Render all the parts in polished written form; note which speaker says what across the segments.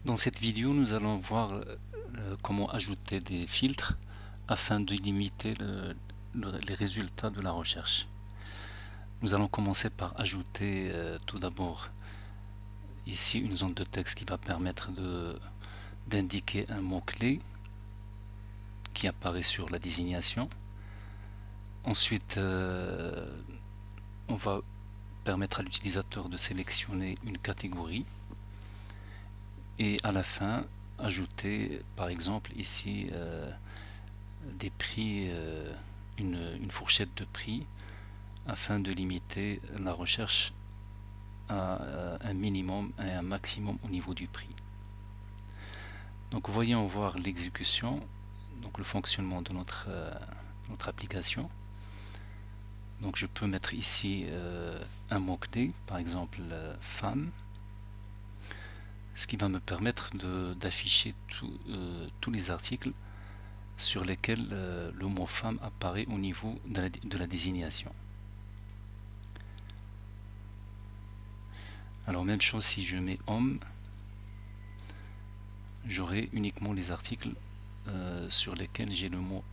Speaker 1: Dans cette vidéo, nous allons voir comment ajouter des filtres afin de limiter les résultats de la recherche. Nous allons commencer par ajouter tout d'abord ici une zone de texte qui va permettre d'indiquer un mot-clé qui apparaît sur la désignation. Ensuite, on va permettre à l'utilisateur de sélectionner une catégorie et à la fin ajouter par exemple ici des prix, une fourchette de prix afin de limiter la recherche à un minimum et un maximum au niveau du prix. Donc voyons voir l'exécution, donc le fonctionnement de notre application. Donc je peux mettre ici un mot-clé, par exemple femme, ce qui va me permettre d'afficher tous les articles sur lesquels le mot femme apparaît au niveau de la désignation. Alors même chose si je mets homme, j'aurai uniquement les articles sur lesquels j'ai le mot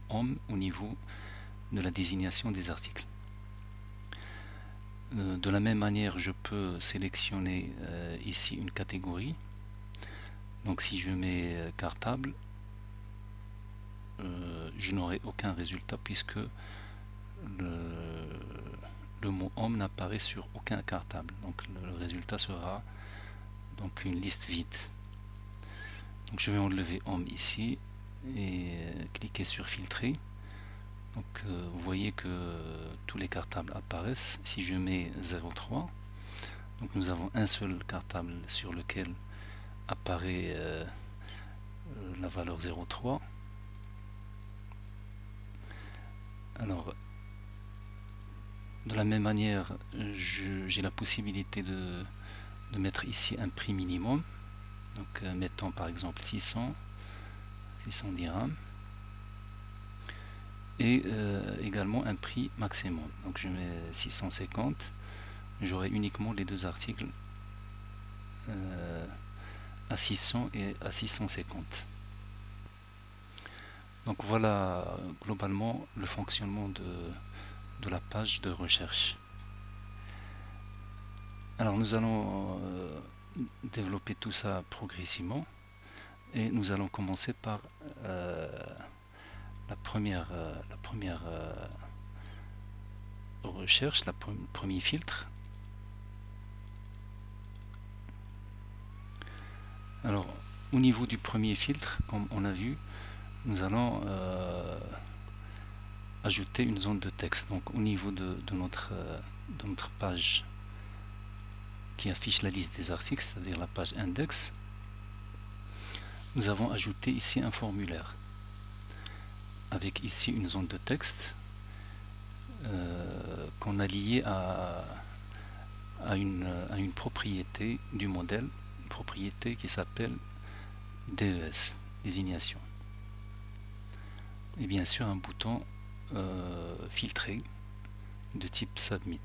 Speaker 1: homme au niveau de la désignation des articles. De la même manière, je peux sélectionner ici une catégorie. Donc si je mets cartable, je n'aurai aucun résultat puisque le mot homme n'apparaît sur aucun cartable. Donc le résultat sera donc une liste vide. Donc je vais enlever homme ici et cliquer sur filtrer. Donc vous voyez que tous les cartables apparaissent. Si je mets 0,3, donc nous avons un seul cartable sur lequel apparaît la valeur 0,3. Alors de la même manière, j'ai la possibilité de mettre ici un prix minimum. Donc mettons par exemple 600 dirhams. Et également un prix maximum. Donc je mets 650. J'aurai uniquement les deux articles à 600 et à 650. Donc voilà globalement le fonctionnement de la page de recherche. Alors nous allons développer tout ça progressivement et nous allons commencer par la première recherche, le premier filtre. Alors au niveau du premier filtre, comme on a vu, nous allons ajouter une zone de texte. Donc au niveau de notre page qui affiche la liste des articles, c'est-à-dire la page index, nous avons ajouté ici un formulaire avec ici une zone de texte qu'on a liée à une propriété du modèle, une propriété qui s'appelle DES, désignation. Et bien sûr un bouton filtré de type Submit.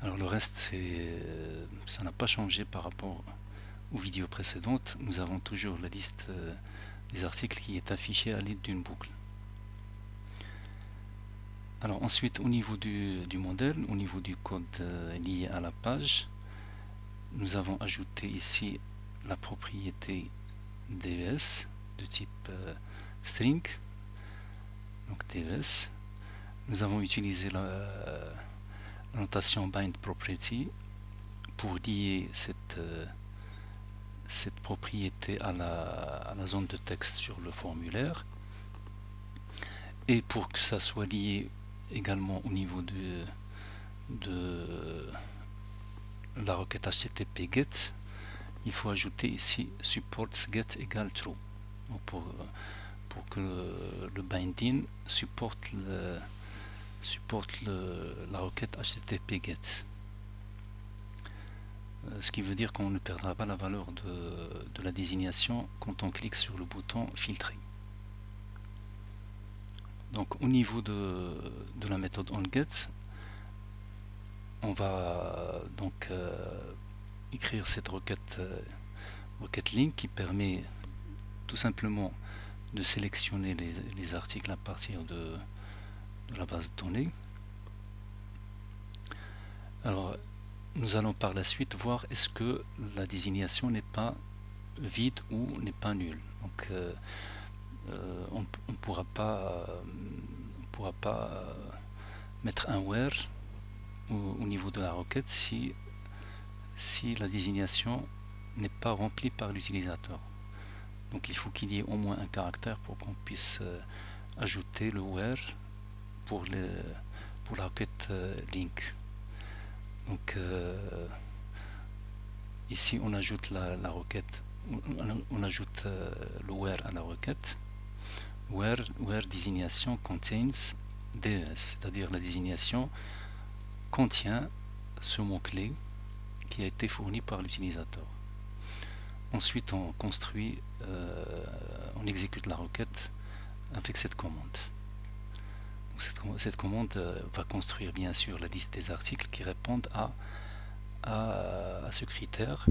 Speaker 1: Alors le reste, ça n'a pas changé par rapport aux vidéos précédentes. Nous avons toujours la liste des articles qui est affichée à l'aide d'une boucle. Alors ensuite, au niveau du modèle, au niveau du code lié à la page, nous avons ajouté ici la propriété DES de type string, donc DES. Nous avons utilisé la notation bind property pour lier cette propriété à la zone de texte sur le formulaire, et pour que ça soit lié également au niveau de la requête HTTP GET, il faut ajouter ici supports GET égale true pour que le binding supporte la requête HTTP GET. Ce qui veut dire qu'on ne perdra pas la valeur de la désignation quand on clique sur le bouton filtrer. Donc au niveau de la méthode onGet, on va donc écrire cette requête, requête link qui permet tout simplement de sélectionner les articles à partir de la base de données. Alors, nous allons par la suite voir est-ce que la désignation n'est pas vide ou n'est pas nulle. Donc, on ne pourra pas mettre un where au niveau de la requête si la désignation n'est pas remplie par l'utilisateur. Donc il faut qu'il y ait au moins un caractère pour qu'on puisse ajouter le where pour la requête link. Donc ici on ajoute la requête, on ajoute le where à la requête. Where désignation contains DES, c'est-à-dire la désignation contient ce mot-clé qui a été fourni par l'utilisateur. Ensuite on construit, on exécute la requête avec cette commande. Donc cette commande va construire bien sûr la liste des articles qui répondent à ce critère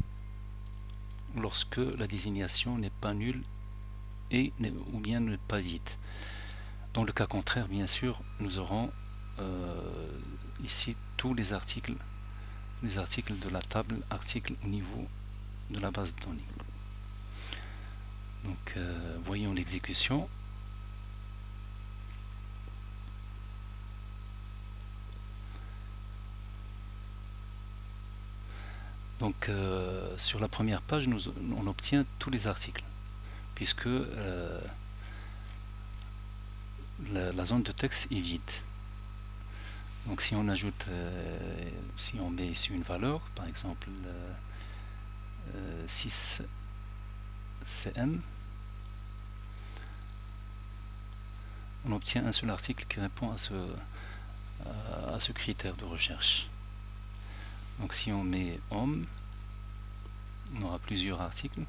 Speaker 1: lorsque la désignation n'est pas nulle ou bien n'est pas vide. Dans le cas contraire, bien sûr, nous aurons ici tous les articles de la table articles au niveau de la base de données. Donc voyons l'exécution. Donc sur la première page, on obtient tous les articles, puisque la zone de texte est vide. Donc si on ajoute, si on met ici une valeur, par exemple 6 CM, on obtient un seul article qui répond à ce critère de recherche. Donc si on met homme, on aura plusieurs articles,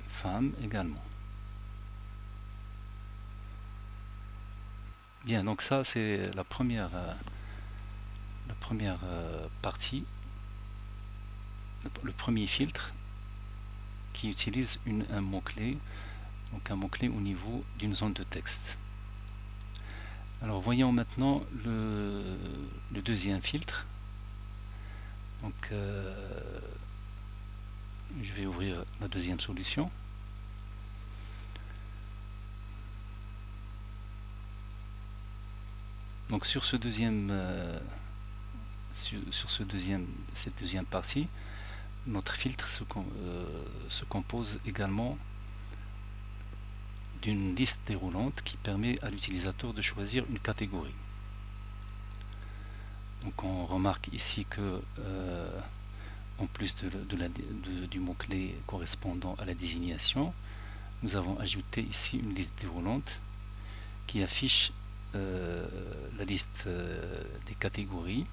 Speaker 1: femme également. Bien, donc ça c'est la première partie, le premier filtre qui utilise un mot-clé, donc un mot-clé au niveau d'une zone de texte. Alors voyons maintenant le deuxième filtre. Donc je vais ouvrir la deuxième solution. Donc sur cette deuxième partie, notre filtre se compose également d'une liste déroulante qui permet à l'utilisateur de choisir une catégorie. Donc on remarque ici que en plus du mot-clé correspondant à la désignation, nous avons ajouté ici une liste déroulante qui affiche la liste des catégories,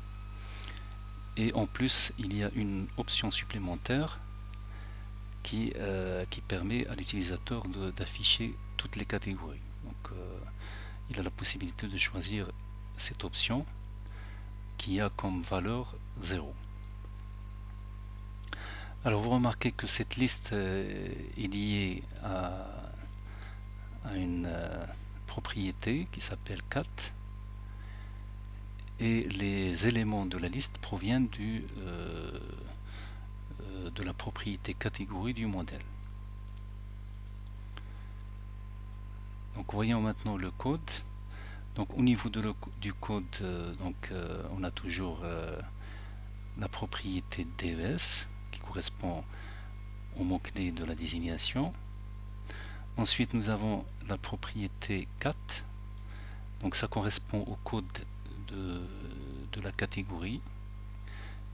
Speaker 1: et en plus il y a une option supplémentaire qui permet à l'utilisateur d'afficher toutes les catégories. Donc il a la possibilité de choisir cette option qui a comme valeur 0. Alors vous remarquez que cette liste est liée à une propriété qui s'appelle cat, et les éléments de la liste proviennent de la propriété catégorie du modèle. Donc voyons maintenant le code. Donc au niveau du code, on a toujours la propriété DES qui correspond au mot-clé de la désignation. Ensuite nous avons la propriété cat, donc ça correspond au code de la catégorie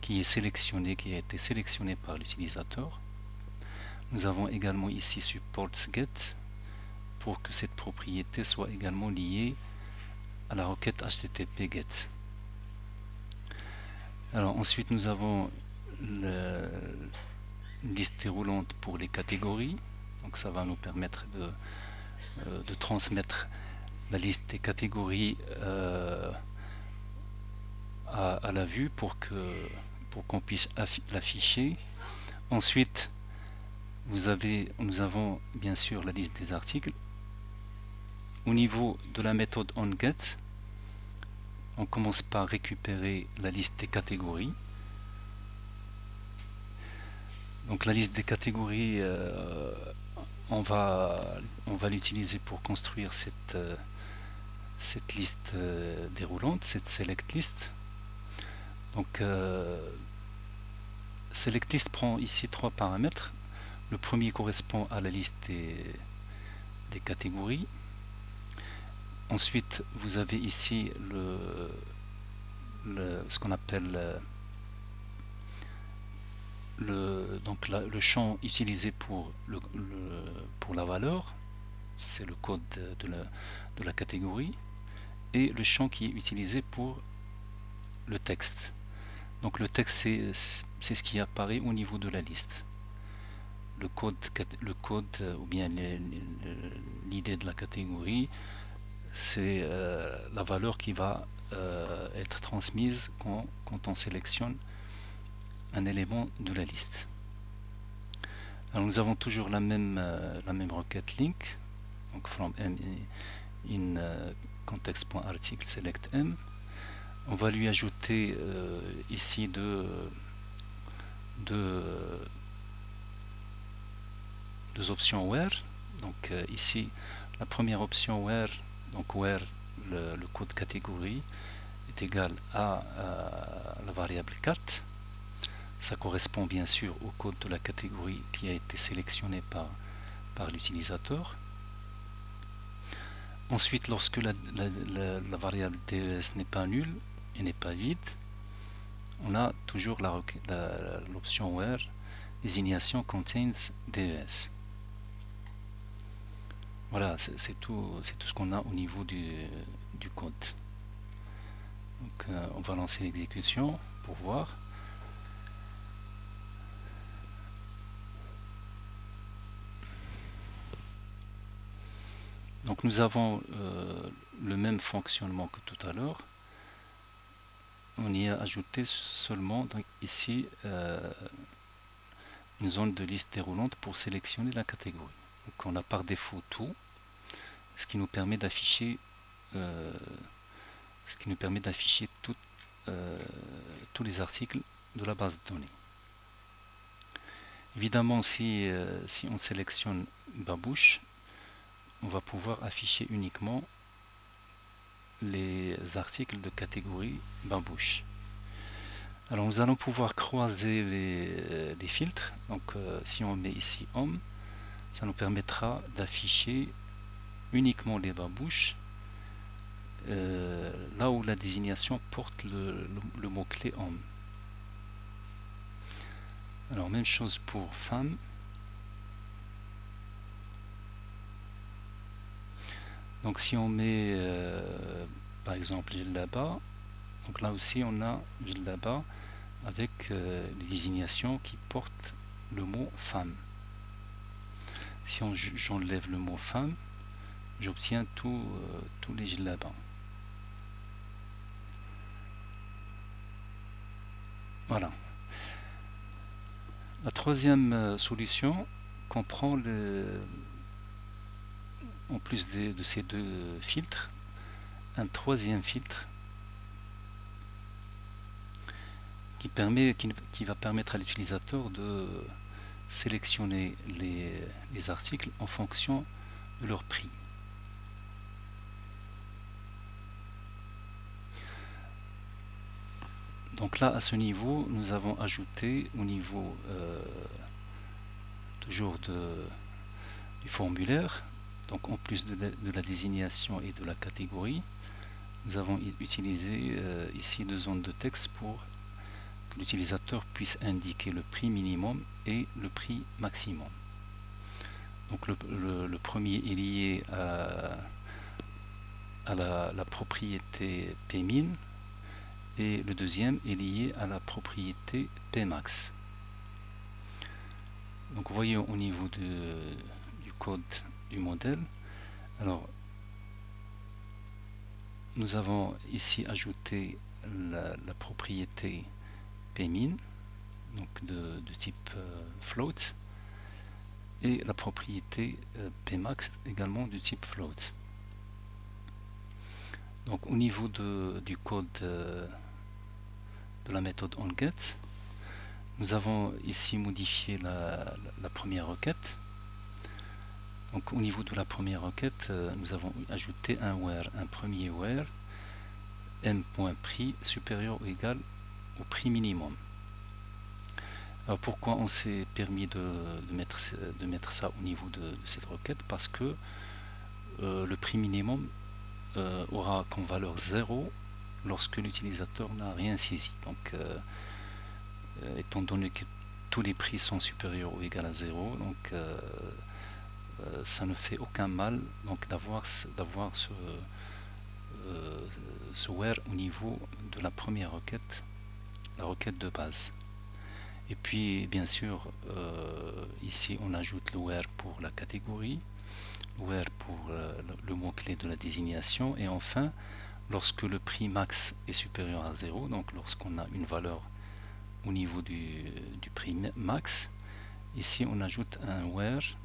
Speaker 1: qui a été sélectionné par l'utilisateur. Nous avons également ici supports get pour que cette propriété soit également liée à la requête HTTP GET. Alors ensuite nous avons une liste déroulante pour les catégories, donc ça va nous permettre de transmettre la liste des catégories à la vue pour pour qu'on puisse l'afficher. Ensuite, nous avons bien sûr la liste des articles. Au niveau de la méthode onGet, on commence par récupérer la liste des catégories. Donc la liste des catégories, on va l'utiliser pour construire cette liste déroulante, cette select list. Donc select list prend ici 3 paramètres. Le premier correspond à la liste des catégories. Ensuite, vous avez ici ce qu'on appelle le champ utilisé pour la valeur, c'est le code de la catégorie, et le champ qui est utilisé pour le texte. Donc le texte, c'est ce qui apparaît au niveau de la liste. Le code ou bien l'idée de la catégorie, c'est la valeur qui va être transmise quand on sélectionne un élément de la liste. Alors nous avons toujours la même requête link, donc from m in context.article select m. On va lui ajouter ici deux options where. Donc ici la première option where, donc where le code catégorie est égal à la variable 4. Ça correspond bien sûr au code de la catégorie qui a été sélectionné par l'utilisateur. Ensuite, lorsque la variable des n'est pas nulle et n'est pas vide, on a toujours l'option where désignation contains des. Voilà, c'est tout ce qu'on a au niveau du code. Donc on va lancer l'exécution pour voir. Donc nous avons le même fonctionnement que tout à l'heure. On y a ajouté seulement donc, ici une zone de liste déroulante pour sélectionner la catégorie. Donc on a par défaut tout, ce qui nous permet d'afficher tous les articles de la base de données. Évidemment, si on sélectionne Babouche, on va pouvoir afficher uniquement les articles de catégorie Babouche. Alors nous allons pouvoir croiser les filtres. Donc si on met ici homme, ça nous permettra d'afficher uniquement les babouches là où la désignation porte le mot-clé homme. Alors même chose pour femme. Donc si on met par exemple Jellaba, donc là aussi on a Jellaba avec les désignations qui portent le mot femme. Si j'enlève le mot femme, j'obtiens tous les Jellaba. Voilà. La troisième solution comprend en plus de ces deux filtres, un troisième filtre qui va permettre à l'utilisateur de sélectionner les articles en fonction de leur prix. Donc là, à ce niveau, nous avons ajouté au niveau toujours du formulaire, donc en plus de la désignation et de la catégorie, nous avons utilisé ici deux zones de texte pour que l'utilisateur puisse indiquer le prix minimum et le prix maximum. Donc le premier est lié à la propriété Pmin et le deuxième est lié à la propriété Pmax. Donc vous voyez au niveau du code du modèle, alors nous avons ici ajouté la propriété pmin, donc de type float, et la propriété pmax également du type float. Donc au niveau du code de la méthode onGet, nous avons ici modifié la première requête. Donc au niveau de la première requête, nous avons ajouté un premier where m.prix supérieur ou égal au prix minimum. Alors pourquoi on s'est permis de mettre ça au niveau de cette requête? Parce que le prix minimum aura comme valeur 0 lorsque l'utilisateur n'a rien saisi. Donc étant donné que tous les prix sont supérieurs ou égaux à 0, donc ça ne fait aucun mal donc d'avoir ce where au niveau de la première requête, la requête de base. Et puis bien sûr ici on ajoute le where pour la catégorie, where pour le mot-clé de la désignation, et enfin lorsque le prix max est supérieur à 0, donc lorsqu'on a une valeur au niveau du prix max, ici on ajoute un where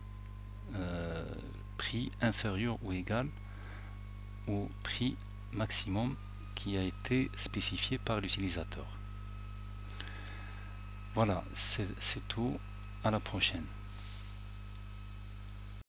Speaker 1: prix inférieur ou égal au prix maximum qui a été spécifié par l'utilisateur. Voilà, c'est tout. À la prochaine.